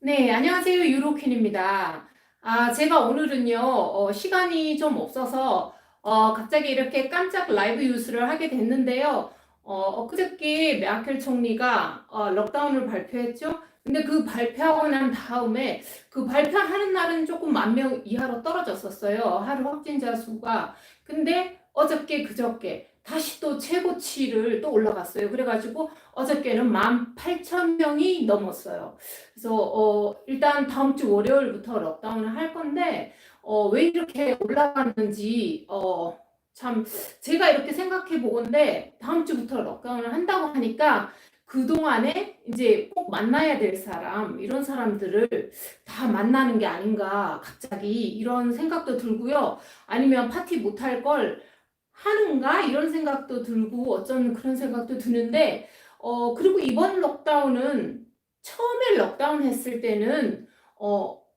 네, 안녕하세요. 유로퀸입니다. 제가 오늘은요, 시간이 좀 없어서, 갑자기 이렇게 깜짝 라이브 뉴스를 하게 됐는데요. 엊그저께 메르켈 총리가, 록다운을 발표했죠. 근데 그 발표하고 난 다음에, 그 발표하는 날은 조금 10,000명 이하로 떨어졌었어요. 하루 확진자 수가. 근데 어저께, 그저께, 다시 또 최고치를 또 올라갔어요. 그래가지고 어저께는 18,000명이 넘었어요. 그래서 일단 다음 주 월요일부터 록다운을 할 건데 왜 이렇게 올라갔는지 참 제가 이렇게 생각해 보건데 다음 주부터 록다운을 한다고 하니까 그동안에 이제 꼭 만나야 될 사람 이런 사람들을 다 만나는 게 아닌가 갑자기 이런 생각도 들고요. 아니면 파티 못할 걸 하는가 이런 생각도 들고 어쩌면 그런 생각도 드는데 그리고 이번 록다운은 처음에 록다운 했을 때는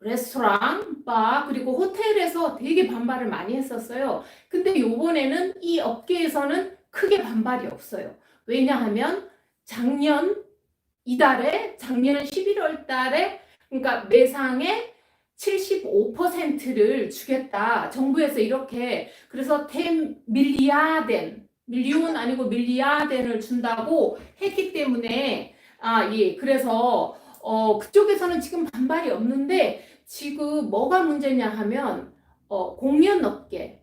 레스토랑, 바, 그리고 호텔에서 되게 반발을 많이 했었어요. 근데 요번에는 이 업계에서는 크게 반발이 없어요. 왜냐하면 작년 작년 11월 달에 그러니까 매상의 75%를 주겠다. 정부에서 이렇게 그래서 10 밀리아덴 밀리온 아니고 밀리아덴을 준다고 했기 때문에 예. 그래서 그쪽에서는 지금 반발이 없는데 지금 뭐가 문제냐 하면 공연업계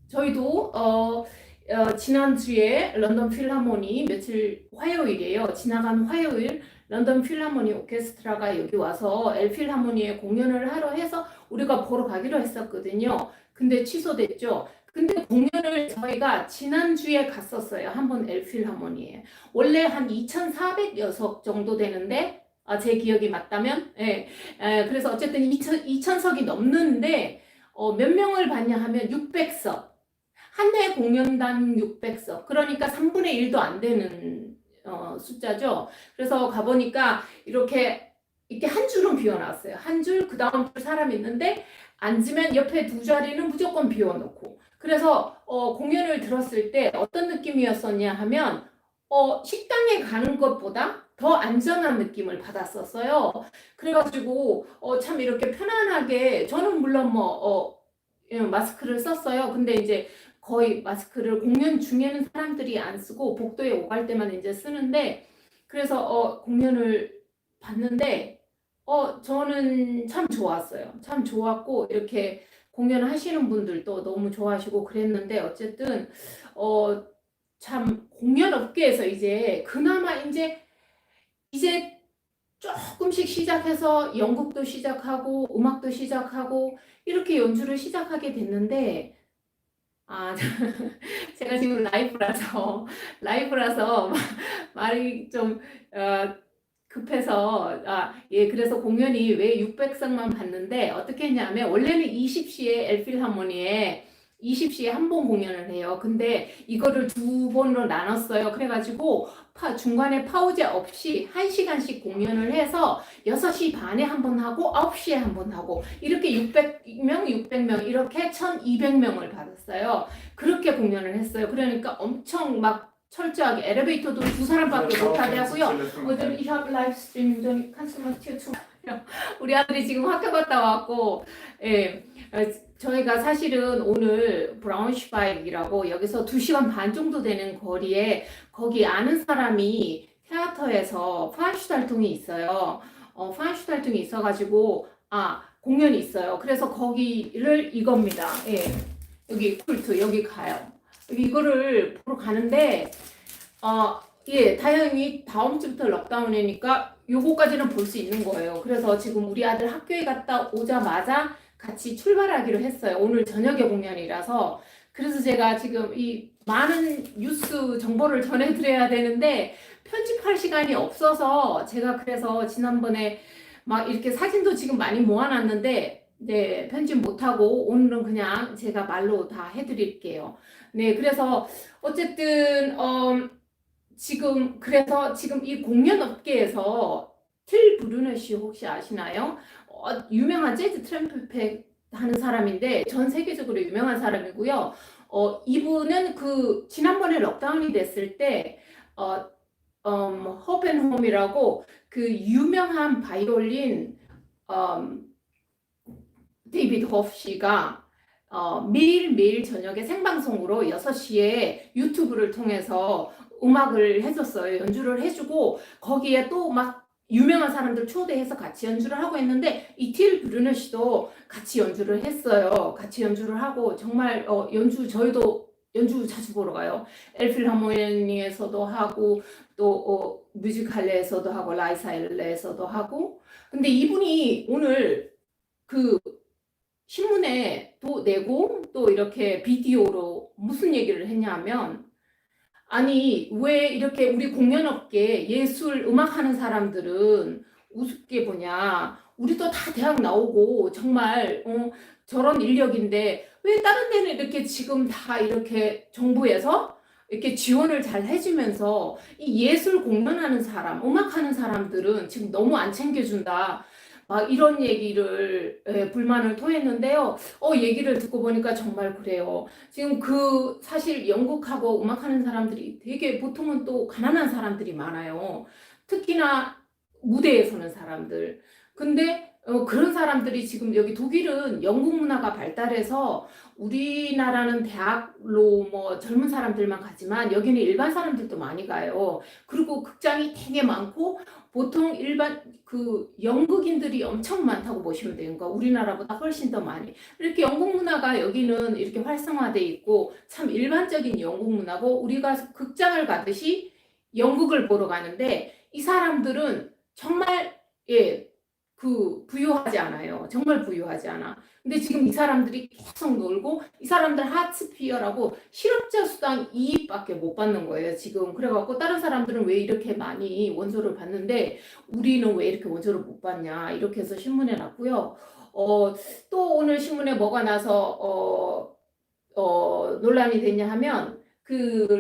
저희도 지난주에 런던 필하모니 며칠 화요일이에요. 지나간 화요일 런던 필하모니 오케스트라가 여기 와서 엘 필하모니에 공연을 하러 해서 우리가 보러 가기로 했었거든요. 근데 취소됐죠. 근데 공연을 저희가 지난주에 갔었어요. 한번 엘 필하모니에. 원래 한 2,400여석 정도 되는데 제 기억이 맞다면 그래서 어쨌든 2,000석이 넘는데 몇 명을 봤냐 하면 600석. 한 해 공연당 600석. 그러니까 3분의 1도 안 되는 숫자죠. 그래서 가보니까 이렇게 한 줄은 비워놨어요. 한 줄, 그 다음 줄 사람 있는데 앉으면 옆에 두 자리는 무조건 비워놓고. 그래서 공연을 들었을 때 어떤 느낌이었었냐 하면 식당에 가는 것보다 더 안전한 느낌을 받았었어요. 그래가지고 참 이렇게 편안하게 저는 물론 마스크를 썼어요. 근데 이제 거의 마스크를 공연 중에는 사람들이 안 쓰고 복도에 오갈 때만 이제 쓰는데 그래서 공연을 봤는데 저는 참 좋았어요. 참 좋았고 이렇게 공연하시는 분들도 너무 좋아하시고 그랬는데 어쨌든 참 공연 업계에서 이제 그나마 이제 조금씩 시작해서 연극도 시작하고 음악도 시작하고 이렇게 연주를 시작하게 됐는데 아, 제가 지금 라이브라서 말이 좀 급해서 예, 그래서 공연이 왜 600석만 봤는데 어떻게 했냐면 원래는 20시에 엘필하모니에 20시에 한 번 공연을 해요. 근데 이거를 두 번으로 나눴어요. 그래가지고 중간에 파우제 없이 1시간씩 공연을 해서 6시 반에 한 번 하고 9시에 한 번 하고 이렇게 600명, 600명 이렇게 1,200명을 받았어요. 그렇게 공연을 했어요. 그러니까 엄청 막 철저하게 엘리베이터도 두 사람밖에 못 타게 하고요. 어제 이 라이브 스트림 좀 칸스만 튀어주 우리 아들이 지금 학교 갔다 왔고, 예, 저희가 사실은 오늘 브라운슈바이크라고 여기서 2시간 반 정도 되는 거리에 거기 아는 사람이 테아터에서 파슈탈퉁이 있어요. 파슈탈퉁이 있어가지고 공연이 있어요. 그래서 거기를 이겁니다. 예, 여기 쿨트 여기 가요. 이거를 보러 가는데 예, 다행히 다음 주부터 록다운이니까 요거까지는 볼 수 있는 거예요. 그래서 지금 우리 아들 학교에 갔다 오자마자 같이 출발하기로 했어요. 오늘 저녁에 공연이라서. 그래서 제가 지금 이 많은 뉴스 정보를 전해드려야 되는데 편집할 시간이 없어서 제가 그래서 지난번에 막 이렇게 사진도 지금 많이 모아놨는데 네, 편집 못하고 오늘은 그냥 제가 말로 다 해드릴게요. 네, 그래서 어쨌든 그래서 지금 이 공연 업계에서 틸 브루너시 혹시 아시나요? 유명한 재즈 트럼펫 하는 사람인데 전 세계적으로 유명한 사람이고요. 이분은 그 지난번에 록다운이 됐을 때 허벤홈이라고 그 유명한 바이올린 음, 데이비드 호프 씨가 매일매일 저녁에 생방송으로 6시에 유튜브를 통해서 음악을 해줬어요. 연주를 해주고 거기에 또 막 유명한 사람들 초대해서 같이 연주를 하고 했는데 이틸 브루너 씨도 같이 연주를 했어요. 같이 연주를 하고 정말 저희도 연주 자주 보러 가요. 엘필하모니에서도 하고 또 뮤지컬레에서도 하고 라이사일레에서도 하고 근데 이분이 오늘 그 신문에도 내고 또 이렇게 비디오로 무슨 얘기를 했냐면 아니 왜 이렇게 우리 공연업계 예술 음악 하는 사람들은 우습게 보냐 우리도 다 대학 나오고 정말 저런 인력인데 왜 다른 데는 이렇게 지금 다 이렇게 정부에서 이렇게 지원을 잘 해주면서 이 예술 공연하는 사람 음악 하는 사람들은 지금 너무 안 챙겨준다 막 이런 얘기를 불만을 토했는데요. 얘기를 듣고 보니까 정말 그래요. 지금 사실 연극하고 음악하는 사람들이 되게 보통은 또 가난한 사람들이 많아요. 특히나 무대에 서는 사람들. 근데 그런 사람들이 지금 여기 독일은 연극 문화가 발달해서 우리나라는 대학로 뭐 젊은 사람들만 가지만 여기는 일반 사람들도 많이 가요. 그리고 극장이 되게 많고 보통 일반 연극인들이 엄청 많다고 보시면 돼요. 그러니까 우리나라보다 훨씬 더 많이. 이렇게 연극 문화가 여기는 이렇게 활성화돼 있고 참 일반적인 연극 문화고 우리가 극장을 가듯이 연극을 보러 가는데 이 사람들은 정말 부유하지 않아요. 정말 부유하지 않아. 근데 지금 이 사람들이 계속 놀고 이 사람들 하츠피어라고 실업자 수당 2입밖에 못 받는 거예요. 지금 그래갖고 다른 사람들은 왜 이렇게 많이 원소를 받는데 우리는 왜 이렇게 원소를 못 받냐 이렇게 해서 신문에 났고요. 또 오늘 신문에 뭐가 나서 논란이 됐냐 하면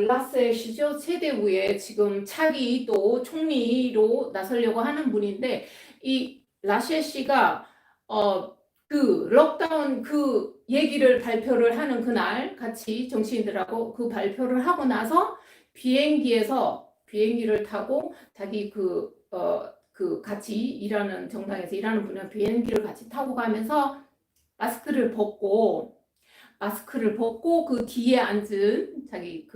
라셀시죠 최대부의 지금 차기 또 총리로 나서려고 하는 분인데 이 라셰 씨가 록다운 얘기를 발표를 하는 그날 같이 정치인들하고 그 발표를 하고 나서 비행기를 타고 자기 같이 일하는 정당에서 일하는 분은 비행기를 같이 타고 가면서 마스크를 벗고 그 뒤에 앉은 자기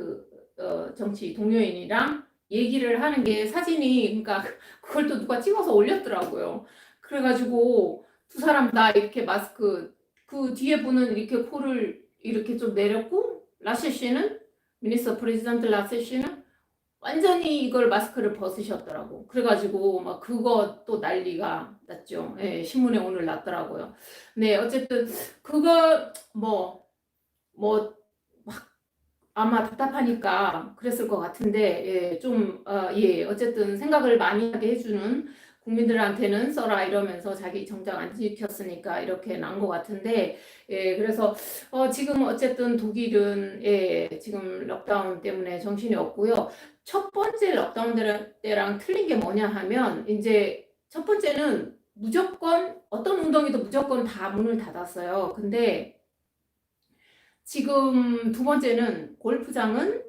정치 동료인이랑 얘기를 하는 게 사진이 그러니까 그걸 또 누가 찍어서 올렸더라고요. 그래가지고 두 사람 다 이렇게 마스크 그 뒤에 분은 이렇게 코를 이렇게 좀 내렸고 라셰 씨는 미니스터 프레지던트 라셰 씨는 완전히 이걸 마스크를 벗으셨더라고. 그래가지고 막 그거 또 난리가 났죠. 예, 신문에 오늘 났더라고요. 네, 어쨌든 그거 뭐 아마 답답하니까 그랬을 것 같은데 어쨌든 생각을 많이 하게 해주는 국민들한테는 써라 이러면서 자기 정작 안 지켰으니까 이렇게 난 것 같은데 그래서 지금 어쨌든 독일은 지금 록다운 때문에 정신이 없고요. 첫 번째 록다운 때랑 틀린 게 뭐냐 하면 이제 첫 번째는 무조건 어떤 운동이도 무조건 다 문을 닫았어요. 근데 지금 두 번째는 골프장은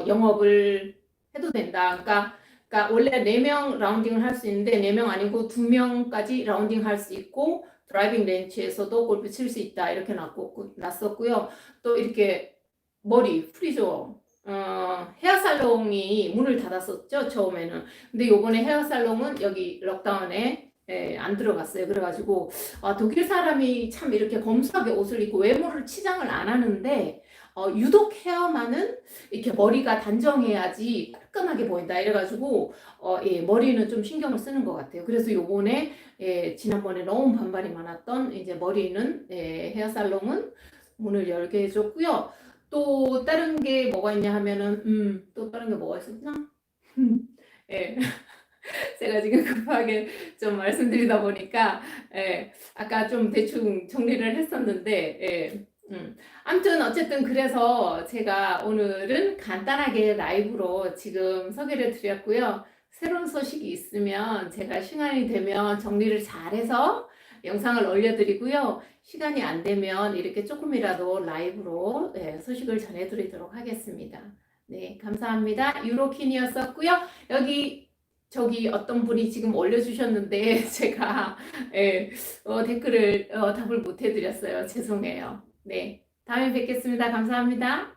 영업을 해도 된다. 그러니까 원래 4명 라운딩을 할 수 있는데 4명 아니고 2명까지 라운딩 할 수 있고 드라이빙 렌치에서도 골프 칠 수 있다. 이렇게 났었고요. 또 이렇게 프리저 헤어살롱이 문을 닫았었죠. 처음에는. 근데 요번에 헤어살롱은 여기 록다운에 안 들어갔어요. 그래가지고 독일 사람이 참 이렇게 검소하게 옷을 입고 외모를 치장을 안 하는데 유독 헤어만은 이렇게 머리가 단정해야지 깔끔하게 보인다. 이래가지고 머리는 좀 신경을 쓰는 것 같아요. 그래서 요번에 지난번에 너무 반발이 많았던 이제 머리는 헤어살롱은 문을 열게 해줬고요. 또 다른 게 뭐가 있냐 하면은 또 다른 게 뭐가 있었나? 예. 제가 지금 급하게 좀 말씀드리다 보니까 아까 좀 대충 정리를 했었는데 아무튼 어쨌든 그래서 제가 오늘은 간단하게 라이브로 지금 소개를 드렸고요. 새로운 소식이 있으면 제가 시간이 되면 정리를 잘해서 영상을 올려드리고요. 시간이 안 되면 이렇게 조금이라도 라이브로 소식을 전해드리도록 하겠습니다. 네, 감사합니다. 유로킨이었었고요. 여기 저기 어떤 분이 지금 올려주셨는데 제가 예, 댓글을 답을 못 해드렸어요. 죄송해요. 네, 다음에 뵙겠습니다. 감사합니다.